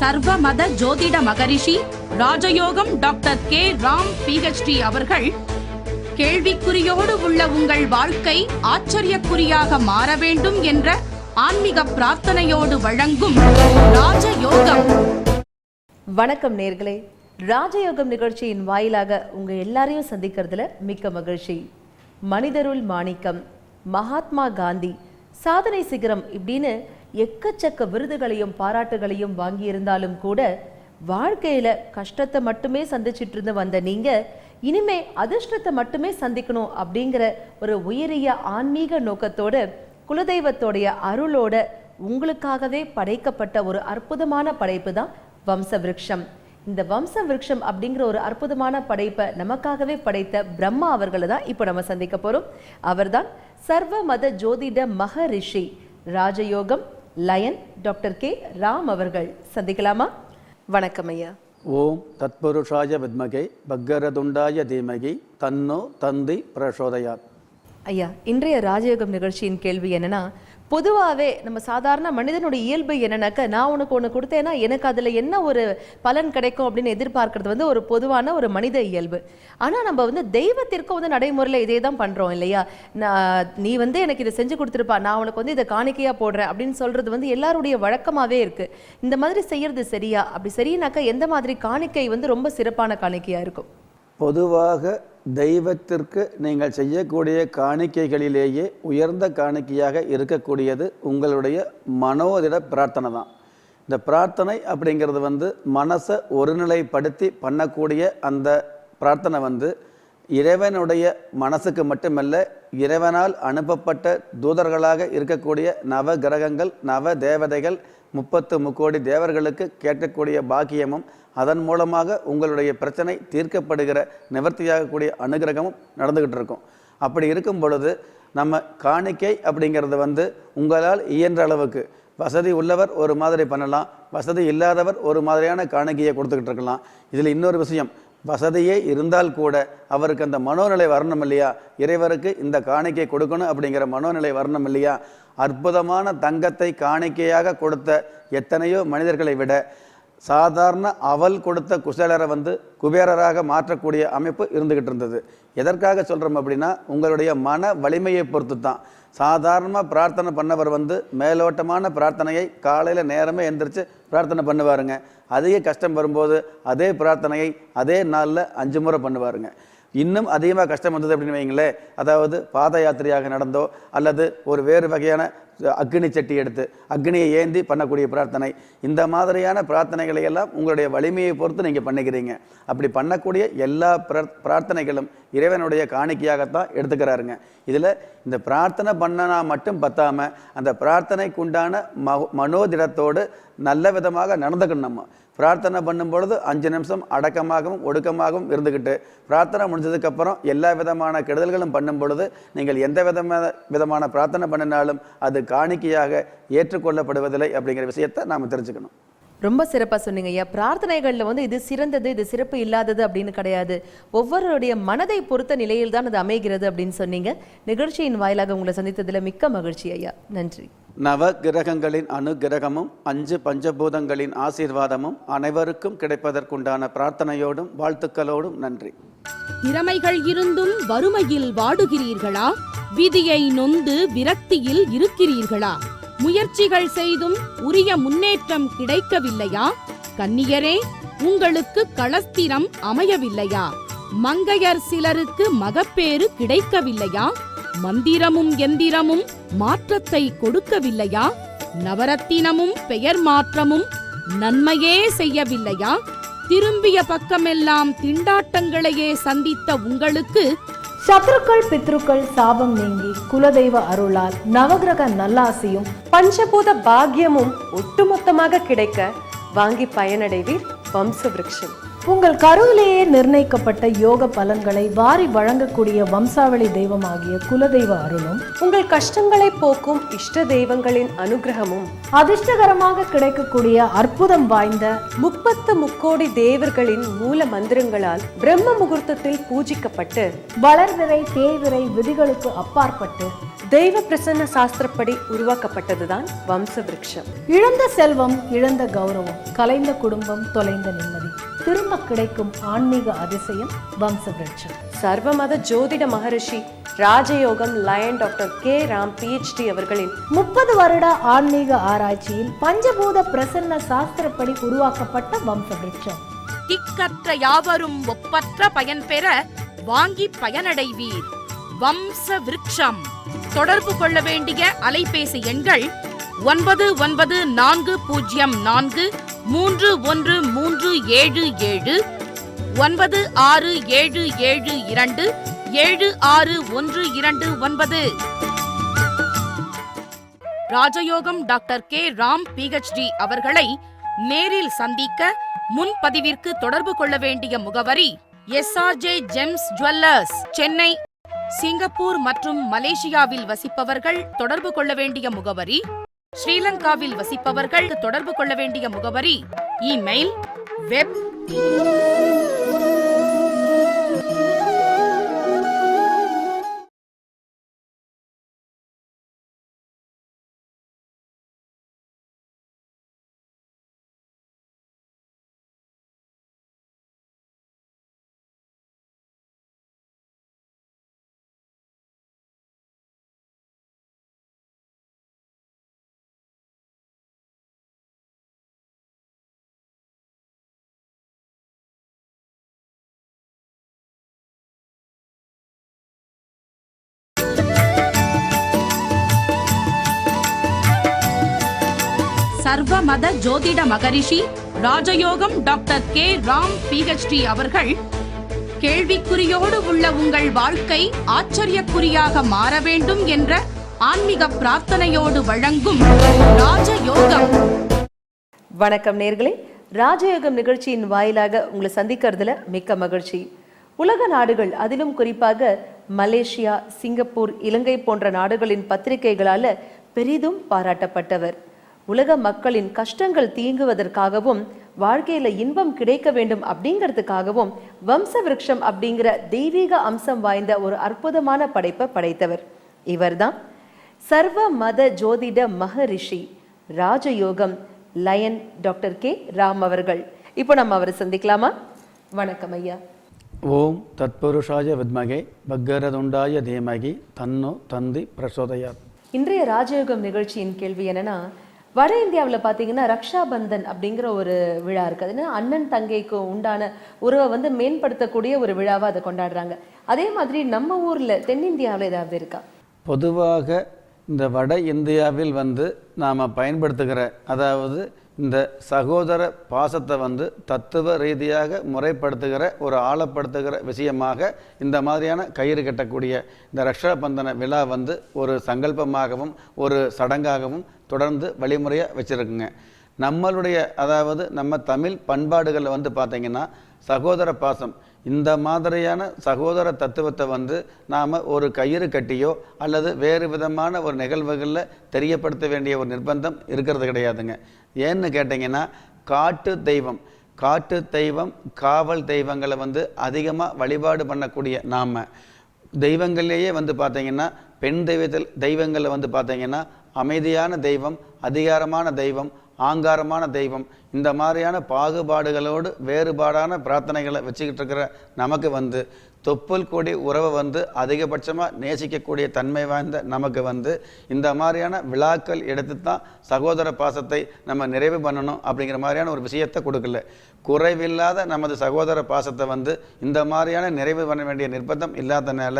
சர்வ மத ஜோதிட மகரிஷி ராஜயோகம் டாக்டர் கே ராம் PhD அவர்கள் கேள்விக்குறியோடு உள்ள உங்கள் வாழ்க்கை ஆச்சரியக்குறியாக மாற வேண்டும் என்ற ஆன்மீக பிரார்த்தனையோடு வழங்கும் ராஜயோகம். வணக்கம் நேர்களே, ராஜயோகம் நிகழ்ச்சியின் வாயிலாக உங்க எல்லாரையும் சந்திக்கிறதுல மிக்க மகிழ்ச்சி. மனிதருள் மாணிக்கம், மகாத்மா காந்தி, சாதனை சிகரம் இப்படின்னு எக்கச்சக்க விருதுகளையும் பாராட்டுகளையும் வாங்கியிருந்தாலும் கூட வாழ்க்கையில கஷ்டத்தை மட்டுமே சந்திச்சிட்டு இருந்து வந்த நீங்க இனிமே அதிர்ஷ்டத்தை மட்டுமே சந்திக்கணும் அப்படிங்கிற ஒரு உயரிய ஆன்மீக நோக்கத்தோட குலதெய்வத்தோடைய அருளோட உங்களுக்காகவே படைக்கப்பட்ட ஒரு அற்புதமான படைப்பு தான் வம்ச விருட்சம். இந்த வம்ச விருட்சம் அப்படிங்கிற ஒரு அற்புதமான படைப்பை நமக்காகவே படைத்த பிரம்மா அவர்களை தான் இப்போ நம்ம சந்திக்க போறோம். அவர்தான் சர்வ மத ஜோதிட மகரிஷி ராஜயோகம் லயன் டாக்டர் கே ராம் அவர்கள். சந்திக்கலாமா? வணக்கம் ஐயா. ஓம் தத்புருஷாய வித்மகே பக்கரதுண்டாய தீமகி தன்னோ தந்தி பிரசோதயாத். ஐயா, இன்றைய ராஜயோகம் நிகழ்ச்சியின் கேள்வி என்னன்னா, பொதுவாகவே நம்ம சாதாரண மனிதனுடைய இயல்பு என்னன்னாக்க, நான் உனக்கு ஒன்று கொடுத்தேன்னா எனக்கு அதில் என்ன ஒரு பலன் கிடைக்கும் அப்படின்னு எதிர்பார்க்கறது வந்து ஒரு பொதுவான ஒரு மனித இயல்பு. ஆனால் நம்ம வந்து தெய்வத்திற்கும் வந்து நடைமுறையில் இதே தான் பண்ணுறோம் இல்லையா? நீ வந்து எனக்கு இதை செஞ்சு கொடுத்துருப்பா, நான் உனக்கு வந்து இதை காணிக்கையாக போடுறேன் அப்படின்னு சொல்கிறது வந்து எல்லாருடைய வழக்கமாகவே இருக்குது. இந்த மாதிரி செய்யறது சரியா? அப்படி சரினாக்கா எந்த மாதிரி காணிக்கை வந்து ரொம்ப சிறப்பான காணிக்கையாக இருக்கும்? பொதுவாக தெய்வத்திற்கு நீங்கள் செய்யக்கூடிய காணிக்கைகளிலேயே உயர்ந்த காணிக்கையாக இருக்கக்கூடியது உங்களுடைய மனோதிட பிரார்த்தனை தான். இந்த பிரார்த்தனை அப்படிங்கிறது வந்து மனசை ஒருநிலைப்படுத்தி பண்ணக்கூடிய அந்த பிரார்த்தனை வந்து இறைவனுடைய மனசுக்கு மட்டுமல்ல, இறைவனால் அனுப்பப்பட்ட தூதர்களாக இருக்கக்கூடிய நவ கிரகங்கள், நவ தேவதைகள், 30 கோடி தேவர்களுக்கு கேட்கக்கூடிய பாக்கியமும், அதன் மூலமாக உங்களுடைய பிரச்சனை தீர்க்கப்படுகிற நிவர்த்தியாகக்கூடிய அனுகிரகமும் நடந்துக்கிட்டு இருக்கும். அப்படி இருக்கும் பொழுது நம்ம காணிக்கை அப்படிங்கிறது வந்து உங்களால் இயன்ற அளவுக்கு, வசதி உள்ளவர் ஒரு மாதிரி பண்ணலாம், வசதி இல்லாதவர் ஒரு மாதிரியான காணிக்கையை கொடுத்துக்கிட்டு இருக்கலாம். இதில் இன்னொரு விஷயம், வசதியே இருந்தால் கூட அவருக்கு அந்த மனோநிலை வரணும் இல்லையா? இறைவருக்கு இந்த காணிக்கை கொடுக்கணும் அப்படிங்கிற மனோநிலை வரணும் இல்லையா? அற்புதமான தங்கத்தை காணிக்கையாக கொடுத்த எத்தனையோ மனிதர்களை விட சாதாரண அவல் கொடுத்த குசேலரை வந்து குபேரராக மாற்றக்கூடிய அமைப்பு இருந்துக்கிட்டு இருந்தது. எதற்காக சொல்கிறோம் அப்படின்னா, உங்களுடைய மன வலிமையை பொறுத்து தான். சாதாரணமாக பிரார்த்தனை பண்ணவர் வந்து மேலோட்டமான பிரார்த்தனையை காலையில் நேரமே எந்திரிச்சு பிரார்த்தனை பண்ணுவாருங்க. அதிக கஷ்டம் வரும்போது அதே பிரார்த்தனையை அதே நாளில் 5 முறை பண்ணுவாருங்க. இன்னும் அதிகமாக கஷ்டம் வந்தது அப்படின்னு வைங்களேன், அதாவது பாத யாத்திரையாக நடந்தோ அல்லது ஒரு வேறு வகையான அக்னி சட்டி எடுத்து அக்னியை ஏந்தி பண்ணக்கூடிய பிரார்த்தனை, இந்த மாதிரியான பிரார்த்தனைகளை எல்லாம் உங்களுடைய வலிமையை பொறுத்து நீங்கள் பண்ணிக்கிறீங்க. அப்படி பண்ணக்கூடிய எல்லா பிரார்த்தனைகளும் இறைவனுடைய காணிக்கையாகத்தான் எடுத்துக்கிறாருங்க. இதில் இந்த பிரார்த்தனை பண்ணனா மட்டும் பத்தாமல் அந்த பிரார்த்தனைக்கு உண்டான மனோதிடத்தோடு நல்ல விதமாக நடந்துக்கணும். நம்ம பிரார்த்தனை பண்ணும் பொழுது 5 நிமிஷம் அடக்கமாகவும் ஒடுக்கமாகவும் இருந்துக்கிட்டு, பிரார்த்தனை முடிஞ்சதுக்கப்புறம் எல்லா விதமான கெடுதல்களும் பண்ணும் பொழுது நீங்கள் எந்த விதமான பிரார்த்தனை பண்ணினாலும் அது காணிக்கையாக ஏற்றுக்கொள்ளப்படுவதில்லை அப்படிங்கிற விஷயத்தை நாம் தெரிஞ்சுக்கணும். ரொம்ப சிறப்பாக சொன்னீங்க ஐயா. பிரார்த்தனைகளில் வந்து இது சிறந்தது, இது சிறப்பு இல்லாதது அப்படின்னு கிடையாது. ஒவ்வொருடைய மனதை பொறுத்த நிலையில் தான் அது அமைகிறது அப்படின்னு சொன்னீங்க. நிகழ்ச்சியின் வாயிலாக உங்களை சந்தித்ததில் மிக்க மகிழ்ச்சி ஐயா. நன்றி. நவ கிரகங்களின் அனுகிரகமும் 5 பஞ்சபூதங்களின் ஆசீர்வாதமும் அனைவருக்கும் கிடைப்பதற்குண்டான பிரார்த்தனையோடும் வாழ்த்துக்களோடும் நன்றி. திறமைகள் இருந்தும் வறுமையில் வாடுகிறீர்களா? விதியை நொந்து விரக்தியில் இருக்கிறீர்களா? முயற்சிகள் செய்தும் உரிய முன்னேற்றம் கிடைக்கவில்லையா? கன்னியரே, உங்களுக்கு களஸ்திரம் அமையவில்லையா? மங்கையர் சிலருக்கு மகப்பேறு கிடைக்கவில்லையா? மந்திரமும் எந்திரமும் மாற்றத்தை கொடுக்கவில்லையா? நவரத்தினமும் பெயர் மாற்றமும் நன்மையே செய்யவில்லையா? திரும்பிய பக்கமெல்லாம் திண்டாட்டங்களையே சந்தித்த உங்களுக்கு சத்ருக்கள் பித்ருக்கள் சாபம் நீங்கி குலதெய்வ அருளால் நவகிரக நல்லாசியும் பஞ்சபூத பாக்கியமும் ஒட்டுமொத்தமாக கிடைக்க வாங்கி பயனடைவீர் வம்ச விருட்சம். உங்கள் கருவிலேயே நிர்ணயிக்கப்பட்ட யோக பலன்களை வாரி வழங்கக்கூடிய வம்சாவளி தெய்வமாகிய குலதெய்வ அருளும், உங்கள் கஷ்டங்களை போக்கும் இஷ்ட தெய்வங்களின் அனுகிரகமும், அதிர்ஷ்டகரமாக கிடைக்கக்கூடிய அற்புதம் வாய்ந்த 30 கோடி தேவர்களின் மூல மந்திரங்களால் பிரம்ம முகூர்த்தத்தில் பூஜிக்கப்பட்டு வளர்விரை தேய்விரை விதிகளுக்கு அப்பாற்பட்டு தெய்வ பிரசன்ன சாஸ்திரப்படி உருவாக்கப்பட்டதுதான் வம்ச விருட்சம். இழந்த செல்வம், இழந்த கௌரவம், கலைந்த குடும்பம், தொலைந்த நிம்மதி, திரும்ப கிடைக்கும் ஆன்மீக அதிசயம் வம்ச விருட்சம். சர்வமத ஜோதிட மகரிஷி ராஜயோகம் lion doctor K Ram PhD அவர்களின் 30 வருட ஆன்மீக ஆராய்ச்சியில் பஞ்சபூத பிரசன்ன சாஸ்திரப்படி உருவாக்கப்பட்ட வம்ச விருட்சம். திக்கற்ற யாவரும் ஒப்பற்ற பயன் பெற வாங்கி பயனடைவீர். வம்ச விருட்சம். தொடர்பு கொள்ள வேண்டிய அலைபேசி எண்கள் 9944313377, 9677276129. ராஜயோகம் டாக்டர் கே ராம் PhD அவர்களை நேரில் சந்திக்க முன்பதிவிற்கு தொடர்பு கொள்ள வேண்டிய முகவரி SRJ gems jewellers, Chennai. Singapore மற்றும் மலேசியாவில் வசிப்பவர்கள் தொடர்பு கொள்ள வேண்டிய முகவரி, ஸ்ரீலங்காவில் வசிப்பவர்கள் தொடர்பு கொள்ள வேண்டிய முகவரி, இமெயில், வெப். சர்வமத ஜோதிட மகரிஷி ராஜயோகம் டாக்டர் கே ராம் PhD அவர்கள் கேள்விக்குறியோடு உள்ள உங்கள் வாழ்க்கை ஆச்சரியக்குறியாக மாற வேண்டும் என்ற ஆன்மீக பிரார்த்தனையோடு வழங்கும் ராஜயோகம். வணக்கம் நேர்களே, ராஜயோகம் நிகழ்ச்சியின் வாயிலாக உங்களை சந்திக்கிறதுல மிக்க மகிழ்ச்சி. உலக நாடுகள், அதிலும் குறிப்பாக மலேசியா, சிங்கப்பூர், இலங்கை போன்ற நாடுகளின் பத்திரிகைகளால பெரிதும் பாராட்டப்பட்டவர். உலக மக்களின் கஷ்டங்கள் தீங்குவதற்காகவும் வாழ்க்கையில இன்பம் கிடைக்க வேண்டும் அப்படிங்கிறதுக்காகவும் வம்ச விருட்சம் அப்படிங்கிற தெய்வீக அம்சம் வாய்ந்த ஒரு அற்புதமான படைப்பை படைத்தவர். இவர்தான் சர்வ மத ஜோதிட மகரிஷி ராஜயோகம் லயன் டாக்டர் கே ராம் அவர்கள். இப்போ நம்ம அவரை சந்திக்கலாமா? வணக்கம் ஐயா. ஓம் தத்புருஷாய வித்மகே பக்கரதுண்டாய தீமகி தன்னோ தந்தி பிரசோதயாத். இன்றைய ராஜயோகம் நிகழ்ச்சியின் கேள்வி என்னன்னா, வட இந்தியாவில் பார்த்தீங்கன்னா ரக்ஷாபந்தன் அப்படிங்கிற ஒரு விழா இருக்குது. அதுன்னா அண்ணன் தங்கைக்கு உண்டான உறவை மேம்படுத்தக்கூடிய ஒரு விழாவாக அதை கொண்டாடுறாங்க. அதே மாதிரி நம்ம ஊரில் தென்னிந்தியாவில் ஏதாவது இருக்கா? பொதுவாக இந்த வட இந்தியாவில் நாம் பயன்படுத்துகிற, அதாவது இந்த சகோதர பாசத்தை தத்துவ ரீதியாக முறைப்படுத்துகிற, ஒரு ஆழப்படுத்துகிற விஷயமாக இந்த மாதிரியான கயிறு கட்டக்கூடிய இந்த ரக்ஷாபந்தன விழா ஒரு சங்கல்பமாகவும் ஒரு சடங்காகவும் தொடர்ந்து வழிமுறையாக வச்சுருக்குங்க. நம்மளுடைய, அதாவது நம்ம தமிழ் பண்பாடுகளில் பார்த்திங்கன்னா சகோதர பாசம், இந்த மாதிரியான சகோதர தத்துவத்தை நாம் ஒரு கயிறு கட்டியோ அல்லது வேறு விதமான ஒரு நிகழ்வுகளில் தெரியப்படுத்த வேண்டிய ஒரு நிர்பந்தம் இருக்கிறது கிடையாதுங்க. ஏன்னு கேட்டிங்கன்னா, காட்டு தெய்வம் காவல் தெய்வங்களை அதிகமாக வழிபாடு பண்ணக்கூடிய நாம் தெய்வங்கள்லேயே பார்த்திங்கன்னா பெண் தெய்வங்களில் பார்த்திங்கன்னா அமைதியான தெய்வம், அதிகாரமான தெய்வம், ஆங்காரமான தெய்வம், இந்த மாதிரியான பாகுபாடுகளோடு வேறுபாடான பிரார்த்தனைகளை வச்சுக்கிட்டு இருக்கிற நமக்கு தொப்புள் கொடி உறவை அதிகபட்சமாக நேசிக்கக்கூடிய தன்மை வாய்ந்த நமக்கு இந்த மாதிரியான விழாக்கள் எடுத்து தான் சகோதர பாசத்தை நம்ம நிறைவு பண்ணணும் அப்படிங்கிற மாதிரியான ஒரு விஷயத்தை கொடுக்கல. குறைவில்லாத நமது சகோதர பாசத்தை இந்த மாதிரியான நிறைவு பண்ண வேண்டிய நிர்பந்தம் இல்லாதனால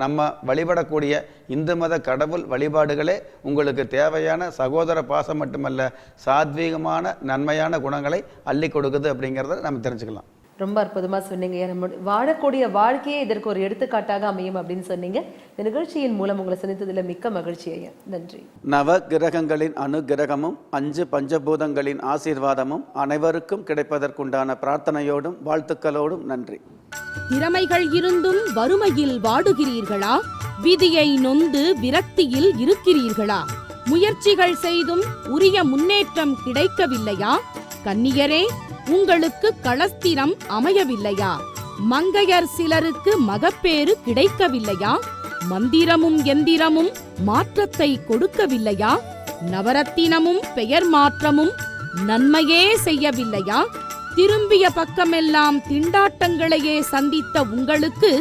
நம்ம வழிபடக்கூடிய இந்து மத கடவுள் வழிபாடுகளே உங்களுக்கு தேவையான சகோதர பாசம் மட்டுமல்ல, சாத்வீகமான நன்மையான குணங்களை அள்ளி கொடுக்குது அப்படிங்கிறத நம்ம தெரிஞ்சுக்கலாம். ரொம்ப அற்புதமாக சொன்னீங்க. நம்ம வாழக்கூடிய வாழ்க்கையே இதற்கு ஒரு எடுத்துக்காட்டாக அமையும் அப்படின்னு சொன்னீங்க. இந்த நிகழ்ச்சியின் மூலம் உங்களை சந்தித்ததில் மிக்க மகிழ்ச்சி ஐயா. நன்றி. நவ கிரகங்களின் அனுகிரகமும் 5 பஞ்சபூதங்களின் ஆசீர்வாதமும் அனைவருக்கும் கிடைப்பதற்குண்டான பிரார்த்தனையோடும் வாழ்த்துக்களோடும் நன்றி. திறமைகள் இருந்தும் வறுமையில் வாடுகிறீர்களா? விதியை நொந்து விரக்தியில் இருக்கிறீர்களா? முயற்சிகள் செய்தும் உரிய முன்னேற்றம் கிடைக்கவில்லையா? கன்னியரே, உங்களுக்கு களஸ்திரம் அமையவில்லையா? மங்கையர் சிலருக்கு மகப்பேறு கிடைக்கவில்லையா? மந்திரமும் எந்திரமும் மாற்றத்தை கொடுக்கவில்லையா? நவரத்தினமும் பெயர் மாற்றமும் நன்மையே செய்யவில்லையா? திரும்பிய பக்கமெல்லாம் திண்டாட்டங்களையே சந்தித்த உங்களுக்கு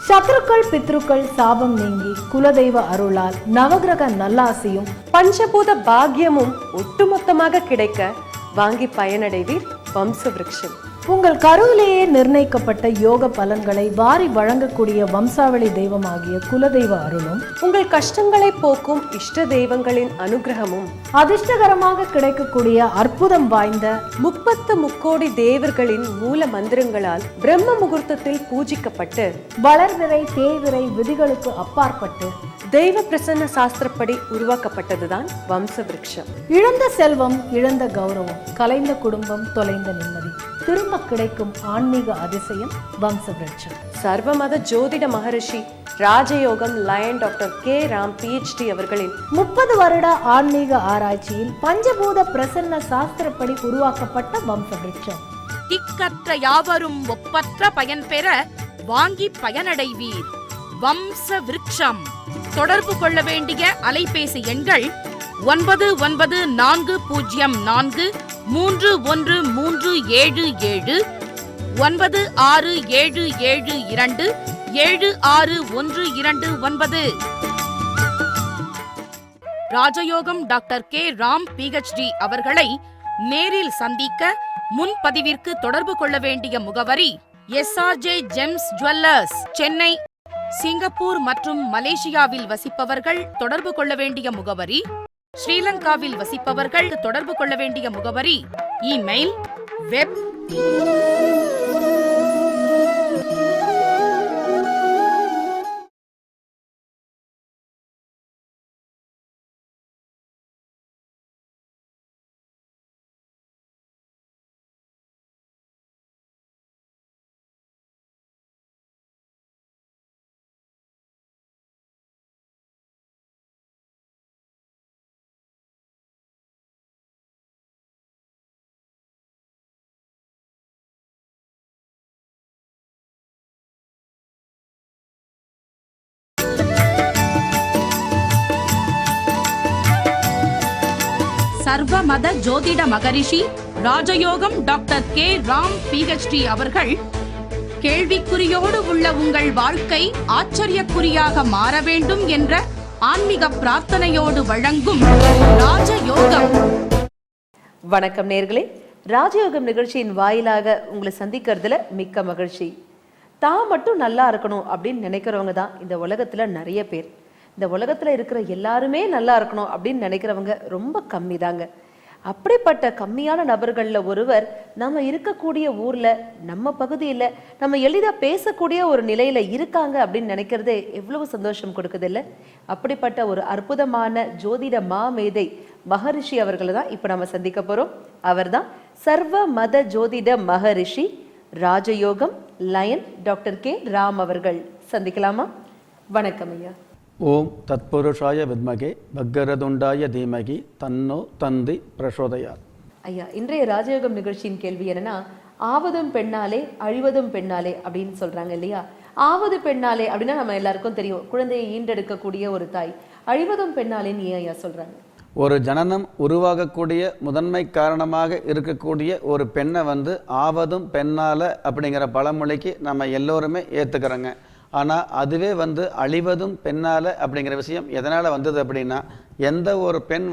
சத்ருக்கள் பித்ருக்கள் சாபம் நீங்கி குலதெய்வ அருளால் நவகிரக நல்லாசியும் பஞ்சபூத பாக்கியமும் ஒட்டுமொத்தமாக கிடைக்க வாங்கி பயனடைவீர் வம்சவிருட்சம். உங்கள் கருவிலேயே நிர்ணயிக்கப்பட்ட யோக பலன்களை வாரி வழங்கக்கூடிய வம்சாவளி தெய்வமாகிய குலதெய்வ அருளும் உங்கள் கஷ்டங்களை போக்கும் இஷ்ட தெய்வங்களின் அனுகிரகமும் அதிர்ஷ்டகரமாக கிடைக்கக்கூடிய அற்புதம் வாய்ந்த 30 தேவர்களின் மூல மந்திரங்களால் பிரம்ம முகூர்த்தத்தில் பூஜிக்கப்பட்டு வளர்விரை தேய்விரை விதிகளுக்கு அப்பாற்பட்டு தெய்வ பிரசன்ன சாஸ்திரப்படி உருவாக்கப்பட்டதுதான் வம்சவிருட்சம். இழந்த செல்வம் இழந்த கௌரவம், கலைந்த குடும்பம் தொலைந்த நிம்மதி, திரும்ப கிடைக்கும் ஆன்மீக அதிசயம் வம்சவிருட்சம். சர்வமத ஜோதிட மகரிஷி ராஜயோகம் lion doctor K Ram PhD அவர்களின் 30 வருட ஆன்மீக ஆராய்ச்சியில் பஞ்சபூத பிரசன்ன சாஸ்திரப்படி உருவாக்கப்பட்ட வம்சவிருட்சம். திக்கற்ற யாவரும் ஒப்பற்ற பயன் பெற வாங்கி பயனடைவீர் வம்ச விருட்சம். தொடர்பு கொள்ள வேண்டிய அலைபேசி எண்கள் 9940431377 9677276129. ராஜயோகம் டாக்டர் கே ராம் PhD அவர்களை நேரில் சந்திக்க முன்பதிவிற்கு தொடர்பு கொள்ள வேண்டிய முகவரி SRJ gems jewellers, Chennai. Singapore மற்றும் மலேசியாவில் வசிப்பவர்கள் தொடர்பு கொள்ள வேண்டிய முகவரி, ஸ்ரீலங்காவில் வசிப்பவர்கள் தொடர்பு கொள்ள வேண்டிய முகவரி, இமெயில், வெப். சர்வ மத ஜோதிட மகரிஷி ராஜயோகம் டாக்டர் கே ராம் PhD அவர்கள் கேள்விக்குறியோடு உள்ள உங்கள் வாழ்க்கை ஆச்சரியக்குறியாக மாற வேண்டும் என்ற ஆன்மீக பிரார்த்தனையோடு வழங்கும் ராஜயோகம். வணக்கம் நேர்களே, ராஜயோகம் நிகழ்ச்சியின் வாயிலாக உங்களை சந்திக்கிறதுல மிக்க மகிழ்ச்சி. தான் மட்டும் நல்லா இருக்கணும் அப்படின்னு நினைக்கிறவங்க தான் இந்த உலகத்துல நிறைய பேர். இந்த உலகத்துல இருக்கிற எல்லாருமே நல்லா இருக்கணும் அப்படின்னு நினைக்கிறவங்க ரொம்ப கம்மி தாங்க. அப்படிப்பட்ட கம்மியான நபர்கள்ல ஒருவர் நம்ம இருக்கக்கூடிய ஊர்ல, நம்ம பகுதியில நம்ம எளிதா பேசக்கூடிய ஒரு நிலையில இருக்காங்க அப்படின்னு நினைக்கிறதே எவ்வளவு சந்தோஷம் கொடுக்குது இல்ல? அப்படிப்பட்ட ஒரு அற்புதமான ஜோதிட மாமேதை மகரிஷி அவர்களை தான் இப்ப நம்ம சந்திக்க போறோம். அவர்தான் சர்வ மத ஜோதிட மகரிஷி ராஜயோகம் லயன் டாக்டர் கே ராம் அவர்கள். சந்திக்கலாமா? வணக்கம் ஐயா. ஓம் தத்புருஷாய வித்மகே பக்கரதுண்டாய தீமகி தன்னோ தந்தி பிரசோதயாத். ஐயா, இன்றைய ராஜயோகம் நிகழ்ச்சியின் கேள்வி என்னன்னா, ஆவதும் பெண்ணாலே அழிவதும் பெண்ணாலே அப்படின்னு சொல்றாங்க இல்லையா? ஆவது பெண்ணாலே அப்படின்னா நம்ம எல்லாருக்கும் தெரியும், குழந்தையை ஈண்டெடுக்கக்கூடிய ஒரு தாய். அழிவதும் பெண்ணாலேன்னு ஏன் ஐயா சொல்றாங்க? ஒரு ஜனனம் உருவாகக்கூடிய முதன்மை காரணமாக இருக்கக்கூடிய ஒரு பெண்ணை ஆவதும் பெண்ணால அப்படிங்கிற பழமொழிக்கு நம்ம எல்லோருமே ஏற்றுக்கிறோங்க. ஆனால் அதுவே அழிவதும் பெண்ணால் அப்படிங்கிற விஷயம் எதனால் வந்தது அப்படின்னா, எந்த ஒரு பெண்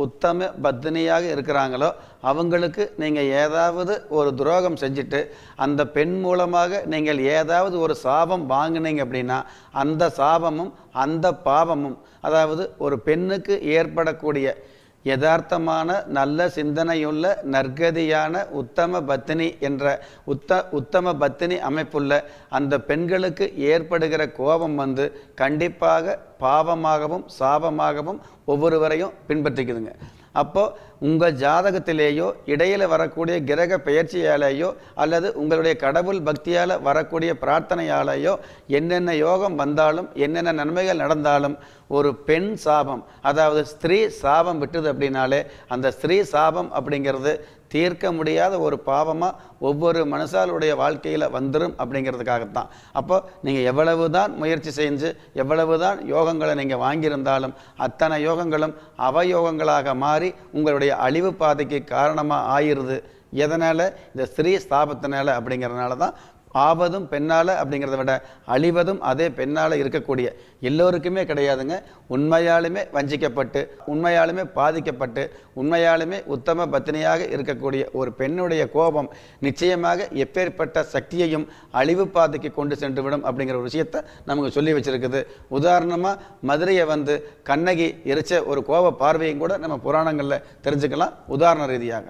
உத்தம பத்தினியாக இருக்கிறாங்களோ அவங்களுக்கு நீங்கள் ஏதாவது ஒரு துரோகம் செஞ்சுட்டு அந்த பெண் மூலமாக நீங்கள் ஏதாவது ஒரு சாபம் வாங்கினீங்க அப்படின்னா, அந்த சாபமும் அந்த பாவமும், அதாவது ஒரு பெண்ணுக்கு ஏற்படக்கூடிய யதார்த்தமான நல்ல சிந்தனையுள்ள நற்கதியான உத்தம பத்தினி என்ற உத்தம பத்தினி அமைப்புள்ள அந்த பெண்களுக்கு ஏற்படுகிற கோபம் கண்டிப்பாக பாவமாகவும் சாபமாகவும் ஒவ்வொருவரையும் பின்பற்றிக்குதுங்க. அப்போது உங்கள் ஜாதகத்திலேயோ இடையில் வரக்கூடிய கிரக பெயர்ச்சியாலேயோ அல்லது உங்களுடைய கடவுள் பக்தியால் வரக்கூடிய பிரார்த்தனையாலேயோ என்னென்ன யோகம் வந்தாலும் என்னென்ன நன்மைகள் நடந்தாலும் ஒரு பெண் சாபம், அதாவது ஸ்திரீ சாபம் விட்டுது அப்படின்னாலே அந்த ஸ்திரீ சாபம் அப்படிங்கிறது தீர்க்க முடியாத ஒரு பாவமாக ஒவ்வொரு மனுஷாலுடைய வாழ்க்கையில் வந்துடும் அப்படிங்கிறதுக்காகத்தான். அப்போ நீங்கள் எவ்வளவு தான் முயற்சி செஞ்சு எவ்வளவு தான் யோகங்களை நீங்கள் வாங்கியிருந்தாலும் அத்தனை யோகங்களும் அவயோகங்களாக மாறி உங்களுடைய அழிவு பாதைக்கு காரணமாக ஆயிடுது. எதனால்? இந்த ஸ்ரீ ஸ்தாபத்தினால அப்படிங்கிறதுனால தான். ஆவதும் பெண்ணால் அப்படிங்கிறத விட அழிவதும் அதே பெண்ணால் இருக்கக்கூடிய எல்லோருக்குமே கிடையாதுங்க. உண்மையாலுமே வஞ்சிக்கப்பட்டு உண்மையாலுமே பாதிக்கப்பட்டு உண்மையாலுமே உத்தம பத்தினியாக இருக்கக்கூடிய ஒரு பெண்ணுடைய கோபம் நிச்சயமாக எப்பேற்பட்ட சக்தியையும் அழிவு பாதைக்கு கொண்டு சென்று விடும் அப்படிங்கிற ஒரு விஷயத்தை நமக்கு சொல்லி வச்சிருக்குது. உதாரணமாக மதுரையை கண்ணகி எரிச்ச ஒரு கோப பார்வையும் கூட நம்ம புராணங்களில் தெரிஞ்சுக்கலாம் உதாரண ரீதியாக.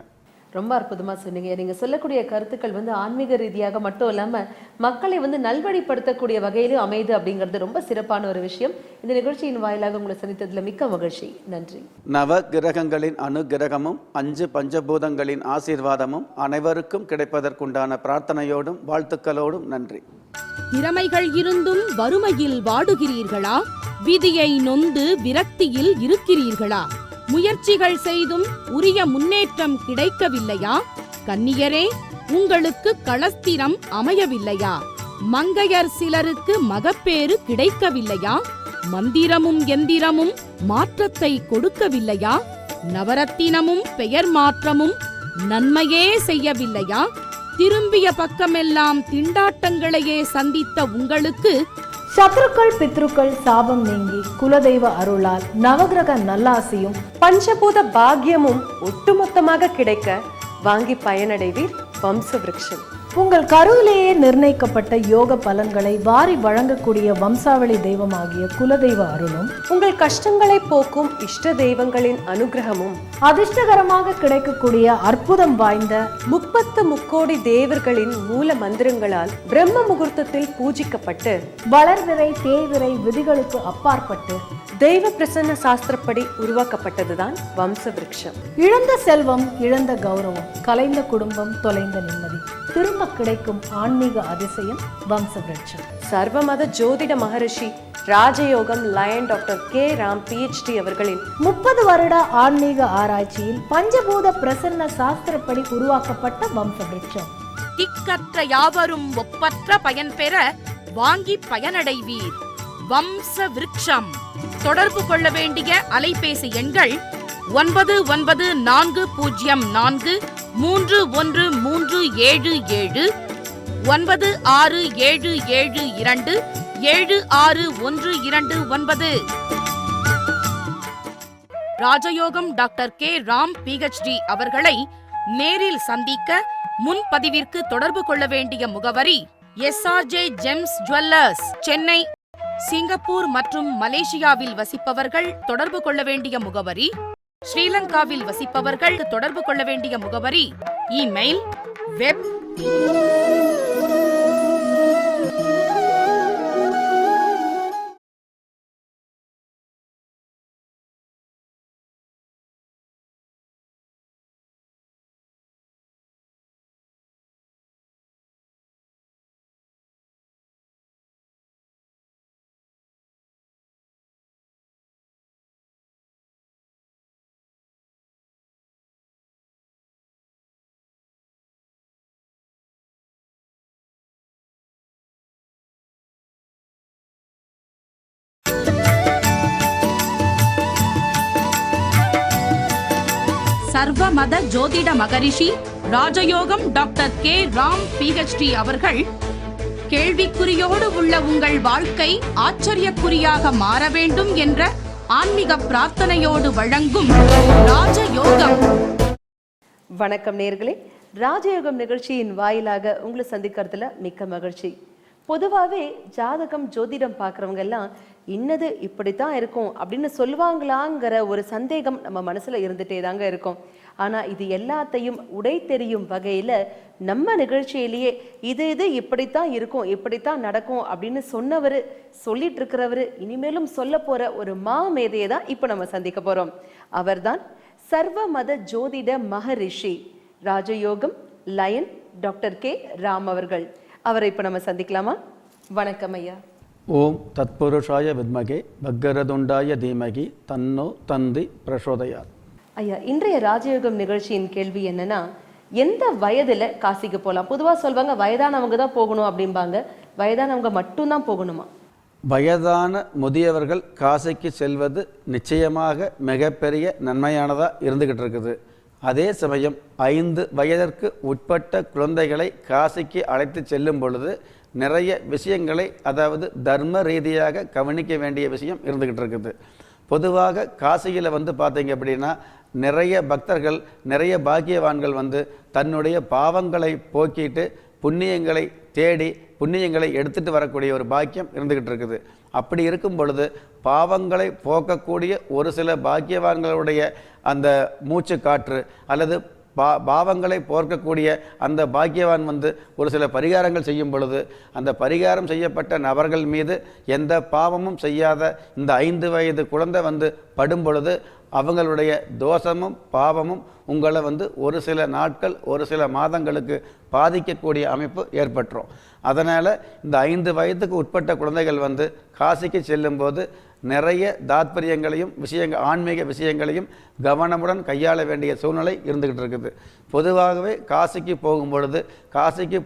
ரொம்ப அற்புதமா சொன்னீங்க. நீங்க சொல்லக்கூடிய கருத்துக்கள் ஆன்மீக ரீதியாக மட்டும் இல்லாம மக்களை நல்வழிப்படுத்தக்கூடிய வகையிலும் அமைது அப்படிங்கிறது ரொம்ப சிறப்பான ஒரு விஷயம். இந்த நிகழ்ச்சியின் வாயிலாக உங்களை சந்தித்ததுல மிக்க மகிழ்ச்சி. நன்றி. நவ கிரகங்களின் அனுகிரகமும் 5 பஞ்சபூதங்களின் ஆசீர்வாதமும் அனைவருக்கும் கிடைப்பதற்குண்டான பிரார்த்தனையோடும் வாழ்த்துக்களோடும் நன்றி. திறமைகள் இருந்தும் வறுமையில் வாடுகிறீர்களா? விதியை நொந்து விரக்தியில் இருக்கிறீர்களா? முயற்சிகள் செய்தும் உரிய முன்னேற்றம் கிடைக்கவில்லையா? கன்னியரே, உங்களுக்கு களஸ்திரம் அமையவில்லையா? மங்கையர் சிலருக்கு மகப்பேறு கிடைக்கவில்லையா? மந்திரமும் எந்திரமும் மாற்றத்தை கொடுக்கவில்லையா? நவரத்தினமும் பெயர் மாற்றமும் நன்மையே செய்யவில்லையா? திரும்பிய பக்கமெல்லாம் திண்டாட்டங்களையே சந்தித்த உங்களுக்கு சத்ருக்கள் பித்ருக்கள் சாபம் நீங்கி குலதெய்வ அருளால் நவகிரக நல்லாசியும் பஞ்சபூத பாக்கியமும் ஒட்டுமொத்தமாக கிடைக்க வாங்கி பயனடைவீர் வம்ச விருட்சம். உங்கள் கருவிலேயே நிர்ணயிக்கப்பட்ட யோக பலன்களை வாரி வழங்கக்கூடிய வம்சாவளி தெய்வமாகிய குலதெய்வ அருளும் உங்கள் கஷ்டங்களை போக்கும் இஷ்ட தெய்வங்களின் அனுகிரகமும் அதிர்ஷ்டகரமாக கிடைக்கக்கூடிய அற்புதம் வாய்ந்த 30 தேவர்களின் மூல மந்திரங்களால் பிரம்ம முகூர்த்தத்தில் பூஜிக்கப்பட்டு வளர்விரை தேய்விரை விதிகளுக்கு அப்பாற்பட்டு தெய்வ பிரசன்ன சாஸ்திரப்படி உருவாக்கப்பட்டதுதான் வம்ச விருட்சம். இழந்த செல்வம், இழந்த கௌரவம், கலைந்த குடும்பம், தொலைந்த நிம்மதி திரும்ப கிடைக்கும் ஆன்மீக அதிசயம் வம்ச விருட்சம். சர்வமத ஜோதிட மகரிஷி ராஜயோகம் lion doctor K Ram PhD அவர்களின் 30 வருட ஆன்மீக ஆராய்ச்சியில் பஞ்சபூத பிரசன்ன சாஸ்திரப்படி உருவாக்கப்பட்ட வம்ச விருட்சம். திக்கற்ற யாவரும் ஒப்பற்ற பயன் பெற வாங்கி பயனடைவீர் வம்ச விருட்சம். தொடர்பு கொள்ள வேண்டிய அலைபேசி எண்கள் 9940431377 9677276129. ராஜயோகம் டாக்டர் கே ராம் PhD அவர்களை நேரில் சந்திக்க முன்பதிவிற்கு தொடர்பு கொள்ள வேண்டிய முகவரி SRJ gems jewellers, Chennai. Singapore மற்றும் மலேசியாவில் வசிப்பவர்கள் தொடர்பு கொள்ள வேண்டிய முகவரி, ஸ்ரீலங்காவில் வசிப்பவர்கள் தொடர்பு கொள்ள வேண்டிய முகவரி, இமெயில், வெப். சர்வமத ஜோதிட மகரிஷி ராஜயோகம் டாக்டர் கே ராம் PhD அவர்கள் கேள்விக்குறியோடு உள்ள உங்கள் வாழ்க்கை ஆச்சரியக்குறியாக மாற வேண்டும் என்ற ஆன்மீக பிரார்த்தனையோடு வழங்கும் ராஜயோகம். வணக்கம் நேயர்களே, ராஜயோகம் நிகழ்ச்சியின் வாயிலாக உங்களை சந்திக்கிறதுல மிக்க மகிழ்ச்சி. பொதுவாகவே ஜாதகம் ஜோதிடம் பார்க்குறவங்க எல்லாம் இன்னது இப்படித்தான் இருக்கும் அப்படின்னு சொல்லுவாங்களாங்கிற ஒரு சந்தேகம் நம்ம மனசுல இருந்துட்டே தாங்க இருக்கும். ஆனா இது எல்லாத்தையும் உடை தெரியும் வகையில நம்ம நிகழ்ச்சியிலேயே இது இப்படித்தான் இருக்கும், இப்படித்தான் நடக்கும் அப்படின்னு சொன்னவர், சொல்லிட்டு இருக்கிறவர், இனிமேலும் சொல்ல போற ஒரு மேதையை தான் இப்ப நம்ம சந்திக்க போறோம். அவர்தான் சர்வமத ஜோதிட மகரிஷி ராஜயோகம் லயன் டாக்டர் கே ராம் அவர்கள். அவரை இப்ப நம்ம சந்திக்கலாமா? வணக்கம் ஐயா. ஓம் தத்புருஷாய வித்மகே பக்கரதுண்டாய தீமகி தன்னோ தந்தி பிரசோதயாத். ஐயா, இன்றைய ராஜயோகம் நிகழ்ச்சியின் கேள்வி என்னன்னா, எந்த வயதுல காசிக்கு போகலாம்? பொதுவா சொல்வாங்க வயதானவங்க தான் போகணும் அப்படிம்பாங்க. வயதானவங்க மட்டும்தான் போகணுமா? வயதான முதியவர்கள் காசிக்கு செல்வது நிச்சயமாக மிகப்பெரிய நன்மையானதாக இருந்துக்கிட்டு இருக்குது. அதே சமயம் 5 வயதிற்கு உட்பட்ட குழந்தைகளை காசிக்கு அழைத்து செல்லும் பொழுது நிறைய விஷயங்களை, அதாவது தர்ம ரீதியாக கவனிக்க வேண்டிய விஷயம் இருந்துக்கிட்டு இருக்குது. பொதுவாக காசியில் பார்த்தீங்க அப்படின்னா நிறைய பக்தர்கள், நிறைய பாக்கியவான்கள் தன்னுடைய பாவங்களை போக்கிட்டு புண்ணியங்களை தேடி புண்ணியங்களை எடுத்துகிட்டு வரக்கூடிய ஒரு பாக்கியம் இருந்துக்கிட்டு இருக்குது. அப்படி இருக்கும் பொழுது பாவங்களை போக்கக்கூடிய ஒரு சில பாக்கியவான்களுடைய அந்த மூச்சு காற்று அல்லது பாவங்களை போர்க்கக்கூடிய அந்த பாக்கியவான் ஒரு சில பரிகாரங்கள் செய்யும் பொழுது அந்த பரிகாரம் செய்யப்பட்ட நபர்கள் மீது எந்த பாவமும் செய்யாத இந்த 5 வயது குழந்தை படும் பொழுது அவங்களுடைய தோஷமும் பாவமும் உங்களை ஒரு சில நாட்கள், ஒரு சில மாதங்களுக்கு பாதிக்கக்கூடிய அமைப்பு ஏற்பட்டுரும். அதனால் இந்த 5 வயதுக்கு உட்பட்ட குழந்தைகள் காசிக்கு செல்லும்போது நிறைய தாத்பரியங்களையும் ஆன்மீக விஷயங்களையும் கவனமுடன் கையாள வேண்டிய சூழ்நிலை இருந்துக்கிட்டு இருக்குது. பொதுவாகவே காசிக்கு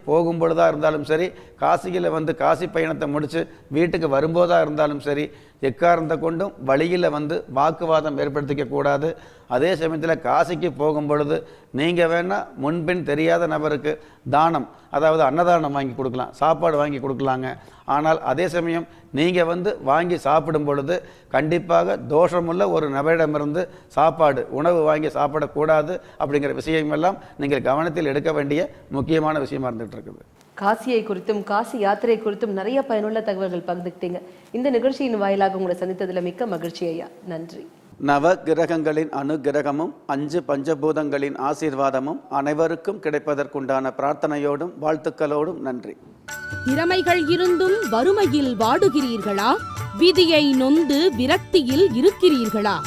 போகும் பொழுதாக இருந்தாலும் சரி, காசியில் காசி பயணத்தை முடித்து வீட்டுக்கு வரும்போதாக இருந்தாலும் சரி, எக்காரணத்தை கொண்டும் வழியில் வாக்குவாதம் ஏற்படுத்திக்க கூடாது. அதே சமயத்தில் காசிக்கு போகும் பொழுது நீங்கள் வேணால் முன்பின் தெரியாத நபருக்கு தானம், அதாவது அன்னதானம் வாங்கி கொடுக்கலாம், சாப்பாடு வாங்கி கொடுக்கலாங்க. ஆனால் அதே சமயம் நீங்கள் வாங்கி சாப்பிடும் பொழுது கண்டிப்பாக தோஷமுள்ள ஒரு நபரிடமிருந்து உணவு வாங்கி சாப்பிடக்கூடாது. அப்படிங்கிற விஷயமெல்லாம் நீங்கள் கவனத்தில் எடுக்க வேண்டிய முக்கியமான விஷயமா இருந்துகிட்டு இருக்குது. காசியை குறித்தும் காசி யாத்திரை குறித்தும் நிறைய பயனுள்ள தகவல்கள் பகிர்ந்துக்கிட்டீங்க. இந்த நிகழ்ச்சியின் வாயிலாக உங்களை சந்தித்ததில் மிக்க மகிழ்ச்சி ஐயா. நன்றி. நவ கிரகங்களின் அனுகிரகமும் 5 பஞ்சபூதங்களின் ஆசீர்வாதமும் அனைவருக்கும் கிடைப்பதற்குண்டான பிரார்த்தனையோடும் வாழ்த்துக்களோடும் நன்றி. திறமைகள் இருந்தும் வறுமையில் வாடுகிறீர்களா? விதியை நொந்து விரக்தியில் இருக்கிறீர்களா?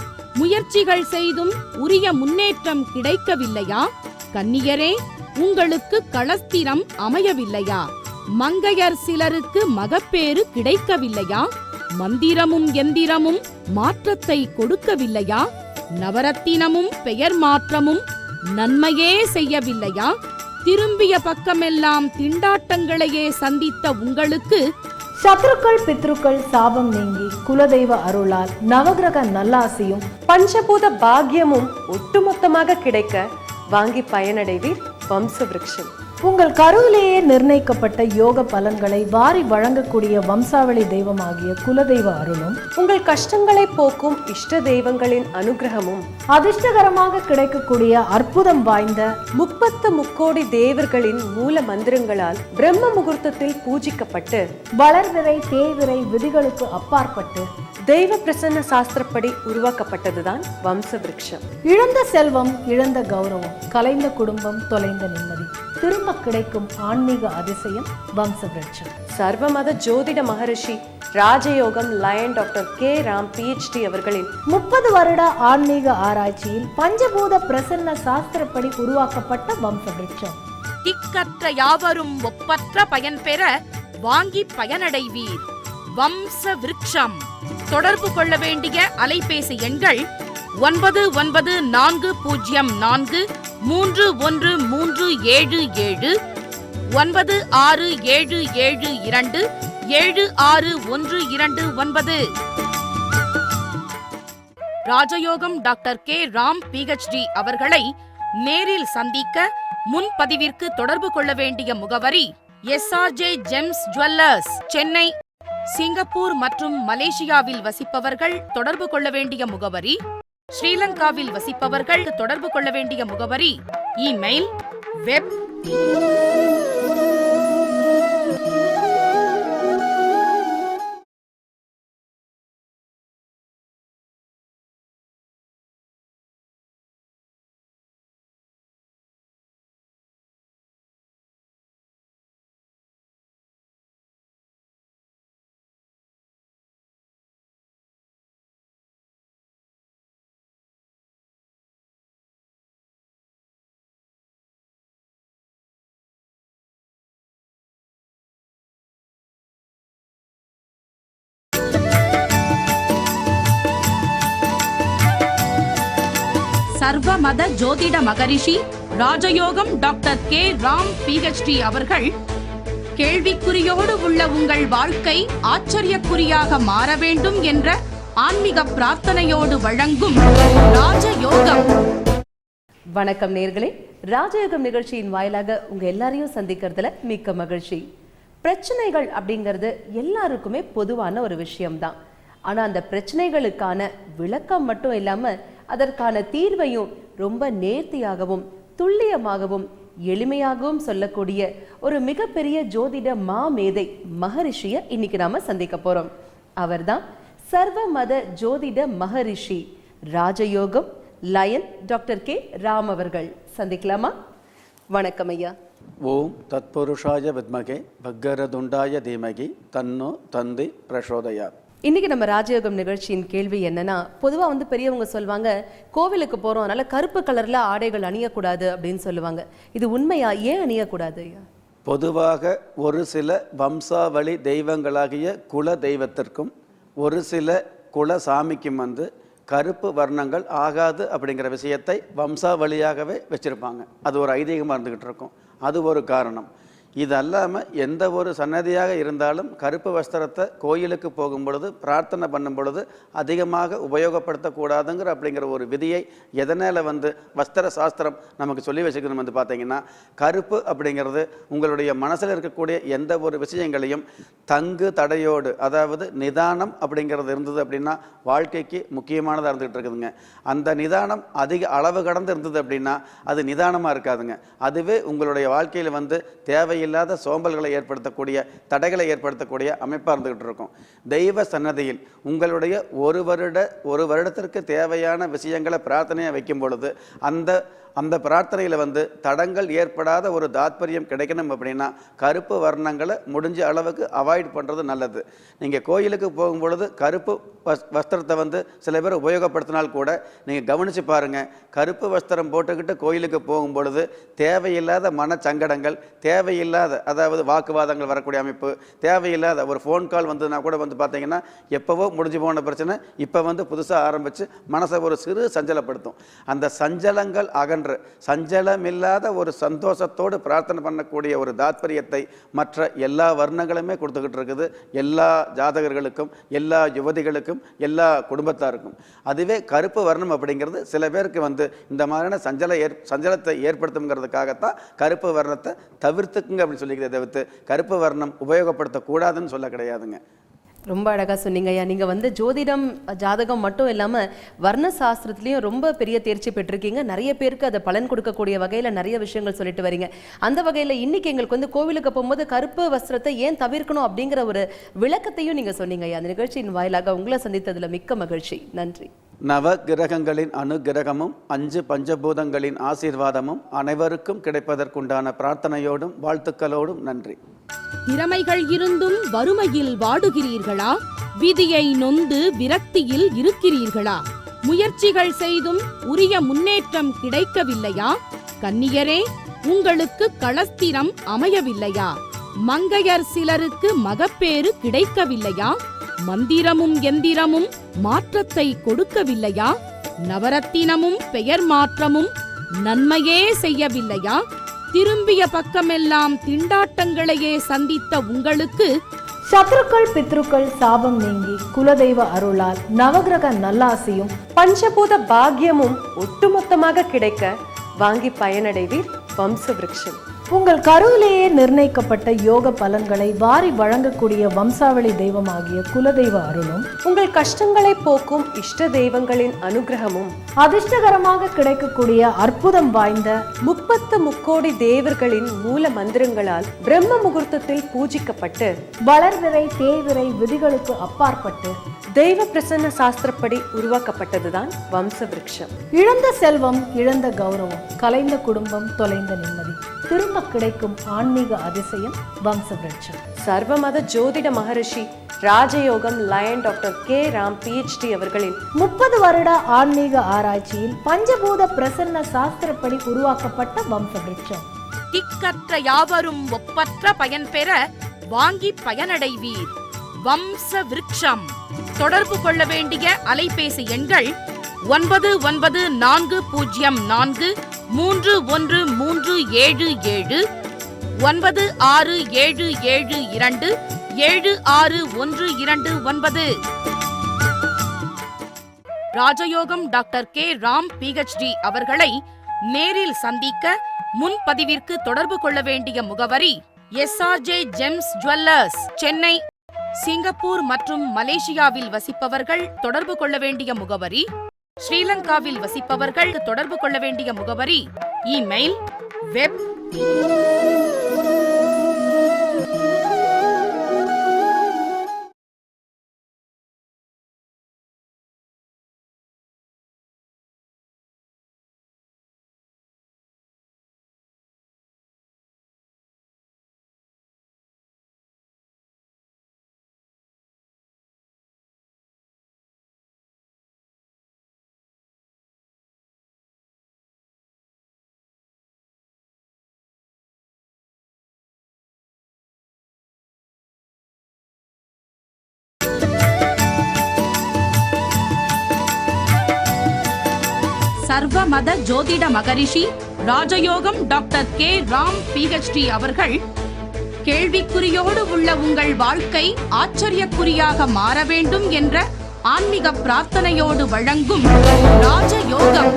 முயற்சிகள் செய்தும் உரிய முன்னேற்றம் கிடைக்கவில்லையா? கன்னியரே, உங்களுக்கு களஸ்திரம் அமையவில்லையா? மங்கையர் சிலருக்கு மகப்பேறு கிடைக்கவில்லையா? மந்திரமும் எந்திரமும் மாற்றத்தை கொடுக்கவில்லையா? நவரத்தினமும் பெயர் மாற்றமும் நன்மையே செய்யவில்லையா? திரும்பிய பக்கமெல்லாம் திண்டாட்டங்களையே சந்தித்த உங்களுக்கு சத்ருக்கள் பித்ருக்கள் சாபம் நீங்கி குலதெய்வ அருளால் நவகிரக நல்லாசியும் பஞ்சபூத பாக்கியமும் ஒட்டுமொத்தமாக கிடைக்க வாங்கி பயனடைவீர் வம்சவிருட்சம். உங்கள் கருவிலேயே நிர்ணயிக்கப்பட்ட யோக பலன்களை வாரி வழங்கக்கூடிய வம்சாவளி தெய்வமாகிய குலதெய்வ அருளும், உங்கள் கஷ்டங்களை போக்கும் இஷ்ட தெய்வங்களின் அனுகிரகமும், அதிர்ஷ்டகரமாக கிடைக்கக்கூடிய அற்புதம் வாய்ந்த 30 முக்கோடி தேவர்களின் மூல மந்திரங்களால் பிரம்ம முகூர்த்தத்தில் பூஜிக்கப்பட்டு வளர்விரை தேய்விரை விதிகளுக்கு அப்பாற்பட்டு தெய்வ பிரசன்ன சாஸ்திரப்படி உருவாக்கப்பட்டதுதான் வம்சவிருட்சம். இழந்த செல்வம், இழந்த கௌரவம், கலைந்த குடும்பம், தொலைந்த நிம்மதி திரும்ப கிடைக்கும் ஆன்மீக அதிசயம் வம்சவிருட்சம். சர்வமத ஜோதிட மகரிஷி ராஜயோகம் lion doctor K. Ram PhD அவர்களின் 30 வருட ஆன்மீக ஆராய்ச்சியில் பஞ்சபூத பிரசன்ன சாஸ்திரப்படி உருவாக்கப்பட்ட வம்சவிருட்சம். திக்கற்ற யாவரும் ஒப்பற்ற பயன் பெற வாங்கி பயனடைவீர் வம்சவிருட்சம். தொடர்பு கொள்ள வேண்டிய அலைபேசி எண்கள் 9940431377 9677276129. ராஜயோகம் டாக்டர் கே. ராம் PhD அவர்களை நேரில் சந்திக்க முன்பதிவிற்கு தொடர்பு கொள்ள வேண்டிய முகவரி SRJ gems jewellers, Chennai. Singapore மற்றும் மலேசியாவில் வசிப்பவர்கள் தொடர்பு கொள்ள வேண்டிய முகவரி, ஸ்ரீலங்காவில் வசிப்பவர்கள் தொடர்பு கொள்ள வேண்டிய முகவரி, இமெயில், வெப். சர்வமத ஜோதிட மகரிஷி ராஜயோகம் டாக்டர் கே ராம் PhD அவர்கள் கேள்விக்குறியோடு உள்ள உங்கள் வாழ்க்கை ஆச்சரியக்குறியாக மாற வேண்டும் என்ற ஆன்மீக பிரார்த்தனையோடு வழங்கும் ராஜயோகம். வணக்கம் நேர்களே, ராஜயோகம் நிகழ்ச்சியின் வாயிலாக உங்க எல்லாரையும் சந்திக்கிறதுல மிக்க மகிழ்ச்சி. பிரச்சனைகள் அப்படிங்கிறது எல்லாருக்குமே பொதுவான ஒரு விஷயம்தான். ஆனா அந்த பிரச்சனைகளுக்கான விளக்கம் மட்டும் இல்லாம அதற்கான தீர்வையும் ரொம்ப நேர்த்தியாகவும் துல்லியமாகவும் எளிமையாகவும் சொல்லக்கூடிய ஒரு மிகப்பெரிய ஜோதிட மாமேதை மகரிஷிய இன்னைக்கு நாம சந்திக்க போறோம். அவர்தான் சர்வ மத ஜோதிட மகரிஷி ராஜயோகம் லயன் டாக்டர் கே ராம் அவர்கள். சந்திக்கலாமா? வணக்கம் ஐயா. ஓம் தத்புருஷாய வித்மகே வக்கரதுண்டாய தீமகி தன்னோ தந்தி பிரசோதயாத். இன்னைக்கு நம்ம ராஜயோகம் நிகழ்ச்சியின் கேள்வி என்னன்னா, பொதுவா பெரியவங்க சொல்லுவாங்க, கோவிலுக்கு போறோம் அதனால கருப்பு கலர்ல ஆடைகள் அணியக்கூடாது அப்படின்னு சொல்லுவாங்க. இது உண்மையா? ஏன் அணியக்கூடாது ஐயா? பொதுவாக ஒரு சில வம்சாவளி தெய்வங்களாகிய குல தெய்வத்திற்கும் ஒரு சில குல சாமிக்கும் கருப்பு வர்ணங்கள் ஆகாது அப்படிங்கிற விஷயத்தை வம்சாவளியாகவே வச்சுருப்பாங்க. அது ஒரு ஐதீகமாக இருந்துக்கிட்டு இருக்கும். அது ஒரு காரணம். இது அல்லாமல் எந்த ஒரு சன்னதியாக இருந்தாலும் கருப்பு வஸ்திரத்தை கோயிலுக்கு போகும் பொழுது பிரார்த்தனை பண்ணும் பொழுது அதிகமாக உபயோகப்படுத்தக்கூடாதுங்கிற அப்படிங்கிற ஒரு விதியை எதனால் வஸ்திர சாஸ்திரம் நமக்கு சொல்லி வச்சுக்கணும் பார்த்தீங்கன்னா, கருப்பு அப்படிங்கிறது உங்களுடைய மனசில் இருக்கக்கூடிய எந்த ஒரு விஷயங்களையும் தங்கு தடையோடு, அதாவது நிதானம் அப்படிங்கிறது இருந்தது அப்படின்னா வாழ்க்கைக்கு முக்கியமானதாக இருந்துகிட்டு இருக்குதுங்க. அந்த நிதானம் அதிக அளவு கடந்து இருந்தது அப்படின்னா அது நிதானமாக இருக்காதுங்க. அதுவே உங்களுடைய வாழ்க்கையில் தேவையில்லாத சோம்பல்களை ஏற்படுத்தக்கூடிய, தடைகளை ஏற்படுத்தக்கூடிய அமைப்பாக இருந்துகிட்டு இருக்கும். தெய்வ சன்னதியில் உங்களுடைய ஒரு வருடத்திற்கு தேவையான விஷயங்களை பிரார்த்தனையாக வைக்கும் பொழுது அந்த பிரார்த்தனையில் தடங்கள் ஏற்படாத ஒரு தாத்பரியம் கிடைக்கணும் அப்படின்னா கருப்பு வர்ணங்களை முடிஞ்ச அளவுக்கு அவாய்ட் பண்ணுறது நல்லது. நீங்கள் கோயிலுக்கு போகும்பொழுது கருப்பு வஸ்திரத்தை சில பேர் உபயோகப்படுத்தினால் கூட நீங்கள் கவனித்து பாருங்கள், கருப்பு வஸ்திரம் போட்டுக்கிட்டு கோயிலுக்கு போகும்பொழுது தேவையில்லாத மனச்சங்கடங்கள், தேவையில்லாத அதாவது வாக்குவாதங்கள் வரக்கூடிய அமைப்பு, தேவையில்லாத ஒரு ஃபோன் கால் வந்ததுன்னா கூட பார்த்தீங்கன்னா எப்போவோ முடிஞ்சு போன பிரச்சனை இப்போ புதுசாக ஆரம்பித்து மனசை ஒரு சிறு சஞ்சலப்படுத்தும். அந்த சஞ்சலங்கள் அகன்ற சஞ்சலமில்லாத ஒரு சந்தோஷத்தோடு பிரார்த்தனை பண்ணக்கூடிய ஒரு தாத்பரியத்தை மற்ற எல்லா வர்ணங்களுமே கொடுத்துக்கிட்டு இருக்குது. எல்லா ஜாதகர்களுக்கும், எல்லா யுவதிகளுக்கும், எல்லா குடும்பத்தாருக்கும். அதுவே கருப்பு வர்ணம் அப்படிங்கிறது சில பேருக்கு இந்த மாதிரியான சஞ்சலத்தை ஏற்படுத்துங்கிறதுக்காகத்தான் கருப்பு வர்ணத்தை தவிர்த்துக்குங்க அப்படின்னு சொல்லிக்கிறத தவிர்த்து கருப்பு வர்ணம் உபயோகப்படுத்தக்கூடாதுன்னு சொல்ல கிடையாதுங்க. ரொம்ப அழகா சொன்னீங்க ஐயா. நீங்க ஜோதிடம் ஜாதகம் மட்டும் இல்லாம வர்ண சாஸ்திரத்திலையும் ரொம்ப பெரிய தேர்ச்சி பெற்றிருக்கீங்க. நிறைய பேருக்கு அதை பலன் கொடுக்கக்கூடிய வகையில நிறைய விஷயங்கள் சொல்லிட்டு வரீங்க. அந்த வகையில இன்னைக்கு எங்களுக்கு கோவிலுக்கு போகும்போது கருப்பு வஸ்திரத்தை ஏன் தவிர்க்கணும் அப்படிங்கிற ஒரு விளக்கத்தையும் நீங்க சொன்னீங்க ஐயா. அந்த நிகழ்ச்சியின் வாயிலாக உங்களை சந்தித்ததுல மிக்க மகிழ்ச்சி. நன்றி. நவ கிரகங்களின் அனுகிரகமும் 5 பஞ்சபூதங்களின் ஆசீர்வாதமும் அனைவருக்கும் கிடைப்பதற்குண்டான பிரார்த்தனையோடும் வாழ்த்துக்களோடும் நன்றி. திறமைகள் இருந்தும் வறுமையில் வாடுகிறீர்களா? விதியை நொந்து விரக்தியில் இருக்கிறீர்களா? முயற்சிகள் செய்தும் உரிய முன்னேற்றம் கிடைக்கவில்லையா? கன்னியரே, உங்களுக்கு களஸ்திரம் அமையவில்லையா? மங்கையர் சிலருக்கு மகப்பேறு கிடைக்கவில்லையா? மந்திரமும் எந்திரமும் மாற்றத்தை கொடுக்கவில்லையா? நவரத்தினமும் பெயர் மாற்றமும் நன்மையே செய்யவில்லையா? திரும்பிய பக்கமெல்லாம் திண்டாட்டங்களையே சந்தித்த உங்களுக்கு சத்ருக்கள் பித்ருக்கள் சாபம் நீங்கி குலதெய்வ அருளால் நவகிரக நல்லாசியும் பஞ்சபூத பாக்கியமும் ஒட்டுமொத்தமாக கிடைக்க வாங்கி பயனடைவீர் வம்ச விருட்சம். உங்கள் கருவிலேயே நிர்ணயிக்கப்பட்ட யோக பலன்களை வாரி வழங்கக்கூடிய வம்சாவளி தெய்வமாகிய குலதெய்வ அருளும், உங்கள் கஷ்டங்களை போக்கும் இஷ்ட தெய்வங்களின் அனுகிரகமும், அதிர்ஷ்டகரமாக கிடைக்கக்கூடிய அற்புதம் வாய்ந்த 30 முக்கோடி தேவர்களின் மூல மந்திரங்களால் பிரம்ம முகூர்த்தத்தில் பூஜிக்கப்பட்டு வளர்விரை தேய்விரை விதிகளுக்கு அப்பாற்பட்டு தெய்வ பிரசன்ன சாஸ்திரப்படி உருவாக்கப்பட்டதுதான் வம்ச விருட்சம். இழந்த செல்வம், இழந்த கௌரவம், கலைந்த குடும்பம், தொலைந்த நிம்மதி திரும்ப கிடைக்கும் ஆன்மீக அதிசயம் வம்ச விருட்சம். சர்வமத ஜோதிட மகரிஷி ராஜயோகம் lion doctor K Ram PhD அவர்களின் 30 வருட ஆன்மீக ஆராய்ச்சியில் பஞ்சபூத பிரசன்ன சாஸ்திரப்படி உருவாக்கப்பட்ட வம்ச விருட்சம். திக்கற்ற யாவரும் ஒப்பற்ற பயன் பெற வாங்கி பயனடைவீர் வம்ச விருட்சம். தொடர்பு கொள்ள வேண்டிய அலைபேசி எண்கள் 9940431377 9677276129. ராஜயோகம் டாக்டர் கே ராம் பிஹெச்டி அவர்களை நேரில் சந்திக்க முன்பதிவிற்கு தொடர்பு கொள்ள வேண்டிய முகவரி SRJ gems jewellers, Chennai. Singapore மற்றும் மலேசியாவில் வசிப்பவர்கள் தொடர்பு கொள்ள வேண்டிய முகவரி, ஸ்ரீலங்காவில் வசிப்பவர்கள் தொடர்பு கொள்ள வேண்டிய முகவரி, இமெயில், வெப். சர்வ மத ஜோதிட மகரிஷி ராஜயோகம் டாக்டர் கே ராம் பிஹெச்டி அவர்கள் கேள்விக்குறியோடு உள்ள உங்கள் வாழ்க்கை ஆச்சரியக்குறியாக மாற வேண்டும் என்ற ஆன்மீக பிரார்த்தனையோடு வழங்கும் ராஜயோகம்.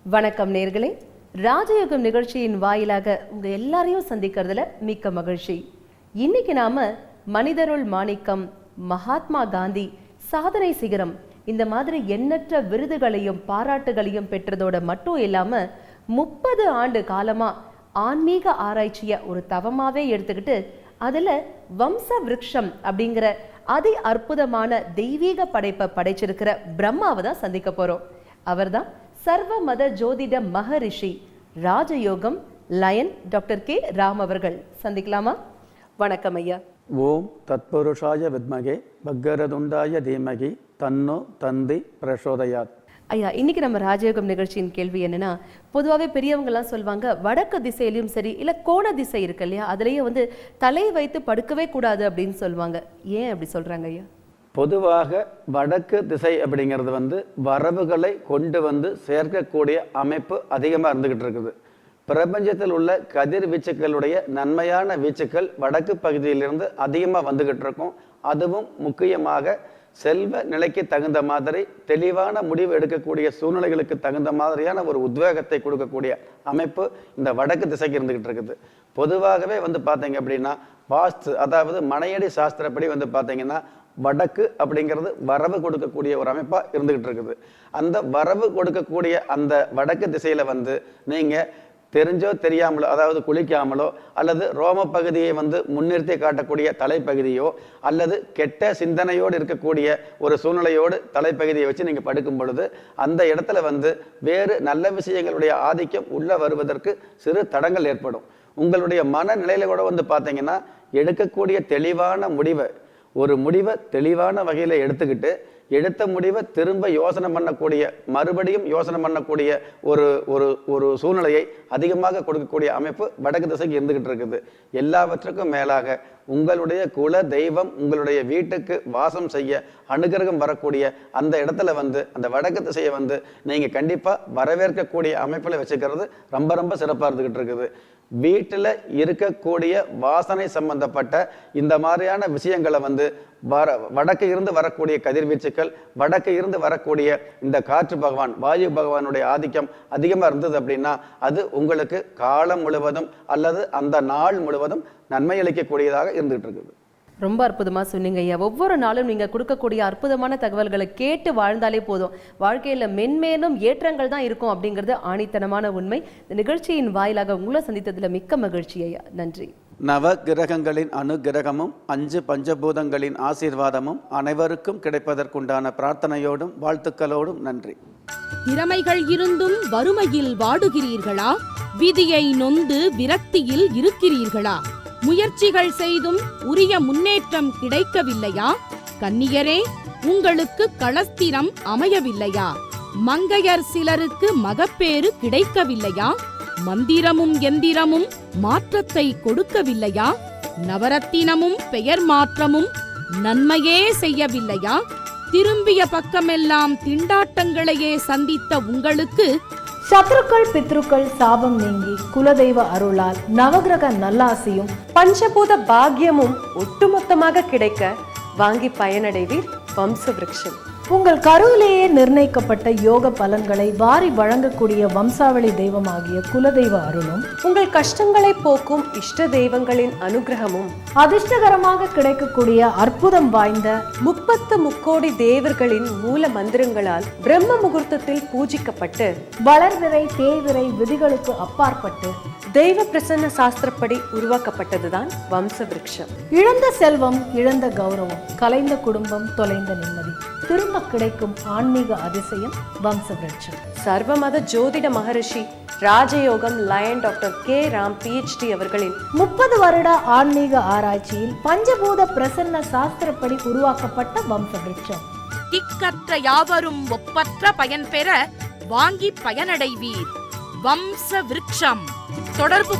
வணக்கம் நேர்களே, ராஜயோகம் நிகழ்ச்சியின் வாயிலாக உங்க எல்லாரையும் சந்திக்கிறதுல மிக்க மகிழ்ச்சி. இன்னைக்கு நாம மனிதருள் மாணிக்கம், மகாத்மா காந்தி, சாதனை சிகரம், இந்த மாதிரி எண்ணற்ற விருதுகளையும் பாராட்டுகளையும் பெற்றதோட மட்டும் இல்லாம 30 ஆண்டு காலமா ஆன்மீக ஆராய்ச்சிய ஒரு தவமாவே எடுத்துக்கிட்டு அதுல வம்ச விருட்சம் அப்படிங்கிற அதி அற்புதமான தெய்வீக படைப்பை படைச்சிருக்கிற பிரம்மாவை தான் சந்திக்க போறோம். அவர்தான் சர்வ மத ஜோதிட மகரிஷி ராஜயோகம் லயன் டாக்டர் கே ராம் அவர்கள். சந்திக்கலாமா? வணக்கம் ஐயா. ஓம் தத்புருஷாய வித்மகே பக்கரதுண்டாய தீமகி தன்னோ தந்தி பிரசோதயாத். ஐயா, இன்னைக்கு நம்ம ராஜயோகம் நிகழ்ச்சியின் கேள்வி என்னன்னா, பொதுவாகவே பெரியவங்கலாம் சொல்லுவாங்க, வடக்கு திசையிலையும் சரி இல்லை கோண திசை இருக்கு இல்லையா, அதுலேயே தலை வைத்து படுக்கவே கூடாது அப்படின்னு சொல்லுவாங்க. ஏன் அப்படி சொல்றாங்க ஐயா? பொதுவாக வடக்கு திசை அப்படிங்கிறது வரவுகளை கொண்டு சேர்க்கக்கூடிய அமைப்பு அதிகமாக இருந்துகிட்டு இருக்குது. பிரபஞ்சத்தில் உள்ள கதிர் வீச்சுக்களுடைய நன்மையான வீச்சுக்கள் வடக்கு பகுதியிலிருந்து அதிகமாக வந்துகிட்டு இருக்கும். அதுவும் முக்கியமாக செல்வ நிலைக்கு தகுந்த மாதிரி தெளிவான முடிவு எடுக்கக்கூடிய சூழ்நிலைகளுக்கு தகுந்த மாதிரியான ஒரு உத்வேகத்தை கொடுக்கக்கூடிய அமைப்பு இந்த வடக்கு திசைக்கு இருந்துகிட்டு இருக்குது. பொதுவாகவே பார்த்தீங்க அப்படின்னா வாஸ்து, அதாவது மனையடி சாஸ்திரப்படி பார்த்தீங்கன்னா வடக்கு அப்படிங்கிறது வரவு கொடுக்கக்கூடிய ஒரு அமைப்பாக இருந்துகிட்டு இருக்குது. அந்த வரவு கொடுக்கக்கூடிய அந்த வடக்கு திசையில் நீங்கள் தெரிஞ்சோ தெரியாமலோ, அதாவது குளிக்காமலோ அல்லது ரோம பகுதியை முன்னிறுத்தி காட்டக்கூடிய தலைப்பகுதியோ அல்லது கெட்ட சிந்தனையோடு இருக்கக்கூடிய ஒரு சூழ்நிலையோடு தலைப்பகுதியை வச்சு நீங்கள் படுக்கும் பொழுது அந்த இடத்துல வேறு நல்ல விஷயங்களுடைய ஆதிக்கம் உள்ள வருவதற்கு சிறு தடங்கள் ஏற்படும். உங்களுடைய மனநிலையில கூட பார்த்தீங்கன்னா எடுக்கக்கூடிய தெளிவான முடிவை, ஒரு முடிவை தெளிவான வகையில் எடுத்துக்கிட்டு எடுத்த முடிவை திரும்ப யோசனை பண்ணக்கூடிய, மறுபடியும் யோசனை பண்ணக்கூடிய ஒரு ஒரு ஒரு சூழ்நிலையை அதிகமாக கொடுக்கக்கூடிய அமைப்பு வடக்கு திசைக்கு இருந்துகிட்டு இருக்குது. எல்லாவற்றுக்கும் மேலாக உங்களுடைய குல தெய்வம் உங்களுடைய வீட்டுக்கு வாசம் செய்ய அனுகிரகம் வரக்கூடிய அந்த இடத்துல அந்த வடக்கு திசையை நீங்கள் கண்டிப்பாக வரவேற்கக்கூடிய அமைப்பில் வச்சுக்கிறது ரொம்ப ரொம்ப சிறப்பாக இருந்துகிட்டு இருக்குது. வீட்டில் இருக்கக்கூடிய வாசனை சம்பந்தப்பட்ட இந்த மாதிரியான விஷயங்களை வடக்கு இருந்து வரக்கூடிய கதிர்வீச்சுக்கள், வடக்கு இருந்து வரக்கூடிய இந்த காற்று பகவான், வாயு பகவானுடைய ஆதிக்கம் அதிகமாக இருந்தது அப்படின்னா அது உங்களுக்கு காலம் முழுவதும் அல்லது அந்த நாள் முழுவதும் நன்மை அளிக்கக்கூடியதாக இருந்துகிட்டு இருக்குது. ரொம்ப அற்புதமா சொன்னீங்க ஐயா. ஒவ்வொரு நாளும் நீங்க கொடுக்கக்கூடிய அற்புதமான தகவல்களை கேட்டு வாழ்ந்தாலே போதும், வாழ்க்கையில மென்மேலும் ஏற்றங்கள் தான் இருக்கும் அப்படிங்கிறது ஆணித்தனமான உண்மை. இந்த நிகழ்ச்சியின் வாயிலாக உங்களை சந்தித்ததுல மிக்க மகிழ்ச்சி ஐயா. நன்றி. நவ கிரகங்களின் அனுகிரகமும் 5 பஞ்சபூதங்களின் ஆசீர்வாதமும் அனைவருக்கும் கிடைப்பதற்குண்டான பிரார்த்தனையோடும் வாழ்த்துக்களோடும் நன்றி. திறமைகள் இருந்தும் வறுமையில் வாடுகிறீர்களா? விதியை நொந்து விரக்தியில் இருக்கிறீர்களா? முயற்சிகள் செய்தும் உரிய முன்னேற்றம் கிடைக்கவில்லையா? கன்னியரே, உங்களுக்கு களஸ்திரம் அமையவில்லையா? மங்கையர் சிலருக்கு மகப்பேறு கிடைக்கவில்லையா? மந்திரமும் எந்திரமும் மாற்றத்தை கொடுக்கவில்லையா? நவரத்தினமும் பெயர் மாற்றமும் நன்மையே செய்யவில்லையா? திரும்பிய பக்கமெல்லாம் திண்டாட்டங்களையே சந்தித்த உங்களுக்கு சத்ருக்கள் பித்ருக்கள் சாபம் நீங்கி குலதெய்வ அருளால் நவகிரக நல்லாசியும் பஞ்சபூத பாக்கியமும் ஒட்டுமொத்தமாக கிடைக்க வாங்கி பயனடைவீர் வம்ச விருட்சம். உங்கள் கருவிலேயே நிர்ணயிக்கப்பட்ட யோக பலன்களை வாரி வழங்கக்கூடிய வம்சாவளி தெய்வமாகிய குலதெய்வ அருளும் உங்கள் கஷ்டங்களை போக்கும் இஷ்ட தெய்வங்களின் அனுகிரகமும் அதிர்ஷ்டகரமாக கிடைக்கக்கூடிய அற்புதம் வாய்ந்த 30 தேவர்களின் மூல மந்திரங்களால் பிரம்ம முகூர்த்தத்தில் பூஜிக்கப்பட்டு வளர்விரை தேய்விரை விதிகளுக்கு அப்பாற்பட்டு தெய்வ பிரசன்ன சாஸ்திரப்படி உருவாக்கப்பட்டதுதான் வம்ச விருட்சம். இழந்த செல்வம் இழந்த கௌரவம் கலைந்த குடும்பம் தொலைந்த நிம்மதி திரும்ப கிடைக்கும் ஆன்மீக அதிசயம் வம்ச விருட்சம். சர்வமத ஜோதிட மகரிஷி ராஜயோகம் lion doctor K Ram PhD அவர்களின் 30 வருட ஆன்மீக ஆராய்ச்சியில் பஞ்சபூத பிரசன்ன சாஸ்திரப்படி உருவாக்கப்பட்ட வம்ச விருட்சம். திக்கற்ற யாவரும் ஒப்பற்ற பயன் பெற வாங்கி பயனடைவீர் வம்ச விருட்சம். தொடர்பு